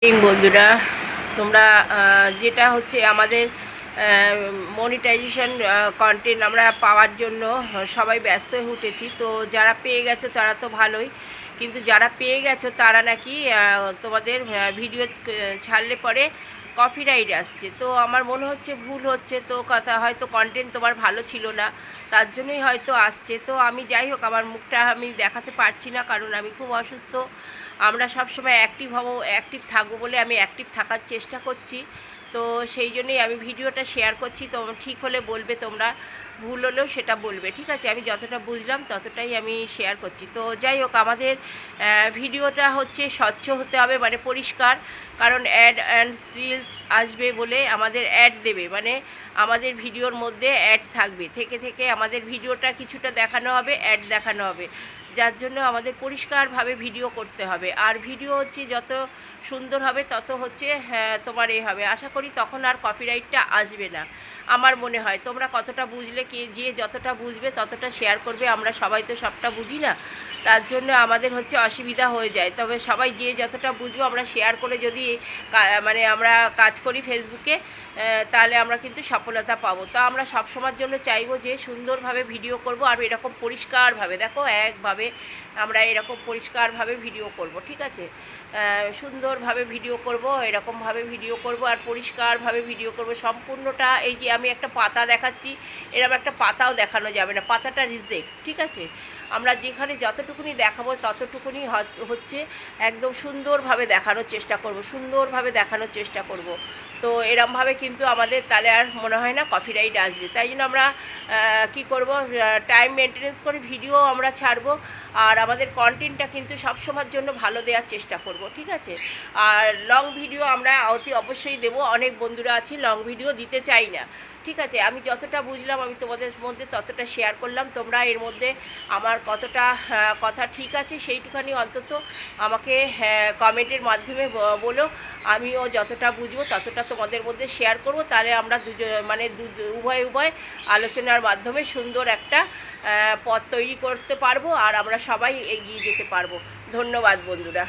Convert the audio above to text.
বন্ধুরা, তোমরা যেটা হচ্ছে আমাদের মনিটাইজেশন কন্টেন্ট আমরা পাওয়ার জন্য সবাই ব্যস্ত হয়ে উঠেছি। তো যারা পেয়ে গেছো তারা তো ভালোই, কিন্তু যারা পেয়ে গেছো তারা নাকি তোমাদের ভিডিও ছাড়লে পরে কপিরাইট আসছে। তো আমার মনে হচ্ছে ভুল হচ্ছে, তো কথা হয়তো কন্টেন্ট তোমার ভালো ছিল না, তার জন্যই হয়তো আসছে। তো আমি যাই হোক, আমার মুখটা আমি দেখাতে পারছি না, কারণ আমি খুব অসুস্থ। আমরা সবসময় অ্যাক্টিভ থাকবো বলে আমি অ্যাক্টিভ থাকার চেষ্টা করছি। তো সেই জন্যই আমি ভিডিওটা শেয়ার করছি। তো ঠিক হলে বলবে, তোমরা ভুল হলেও সেটা বলবে, ঠিক আছে? আমি যতটা বুঝলাম ততটাই আমি শেয়ার করছি। তো যাই হোক, আমাদের ভিডিওটা হচ্ছে স্বচ্ছ হতে হবে, মানে পরিষ্কার। কারণ অ্যাড অ্যান্ড রিলস আসবে বলে আমাদের অ্যাড দেবে, মানে আমাদের ভিডিওর মধ্যে অ্যাড থাকবে, থেকে থেকে আমাদের ভিডিওটা কিছুটা দেখানো হবে, অ্যাড দেখানো হবে, যার জন্য আমাদের পরিষ্কারভাবে ভিডিও করতে হবে। আর ভিডিও হচ্ছে যত সুন্দর হবে তত হচ্ছে তোমার হবে, আশা করি তখন আর কপিরাইটটা আসবে না আমার মনে হয়। তোমরা কতটা বুঝলে, যে যতটা বুঝবে ততটা শেয়ার করবে। আমরা সবাই তো সবটা বুঝি না, তার জন্য আমাদের হচ্ছে অসুবিধা হয়ে যায়। তবে সবাই যে যতটা বুঝবো আমরা শেয়ার করে যদি মানে আমরা কাজ করি ফেসবুকে, তাহলে আমরা কিন্তু সফলতা পাবো। তো আমরা সব সময়ের জন্য চাইবো যে সুন্দরভাবে ভিডিও করব, আর এরকম পরিষ্কারভাবে, দেখো একভাবে আমরা এরকম পরিষ্কারভাবে ভিডিও করব, ঠিক আছে? সুন্দরভাবে ভিডিও করব, এরকমভাবে ভিডিও করব আর পরিষ্কারভাবে ভিডিও করব সম্পূর্ণটা। এই যে আমি একটা পাতা দেখাচ্ছি, এরকম একটা পাতাও দেখানো যাবে না, পাতাটা রিজেক্ট, ঠিক আছে? আমরা যেখানে যতটুকুনি দেখাবো ততটুকুনি হচ্ছে একদম সুন্দরভাবে দেখানোর চেষ্টা করব, সুন্দরভাবে দেখানোর চেষ্টা করব। তো এরমভাবে কিন্তু আমাদের তাহলে আর মনে হয় না কপিরাইট আসবে। তাই জন্য আমরা কি করব, টাইম মেনটেনেন্স করে ভিডিও আমরা ছাড়বো, আর আমাদের কন্টেন্টটা কিন্তু সবসময়ের জন্য ভালো দেওয়ার চেষ্টা করব, ঠিক আছে? আর লং ভিডিও আমরা অতি অবশ্যই দেবো। অনেক বন্ধুরা আছে লং ভিডিও দিতে চাই না, ঠিক আছে? আমি যতটা বুঝলাম আমি তোমাদের মধ্যে ততটা শেয়ার করলাম। তোমরা এর মধ্যে আমার কতটা কথা ঠিক আছে সেইটুখানি অন্তত আমাকে কমেন্টের মাধ্যমে বলো। আমিও যতটা বুঝবো ততটা তোমাদের মধ্যে শেয়ার করব। তাহলে আমরা মানে উভয় আলোচনার মাধ্যমে সুন্দর একটা পথ তৈরি করতে পারবো, আর আমরা সবাই এগিয়ে যেতে পারবো। ধন্যবাদ বন্ধুরা।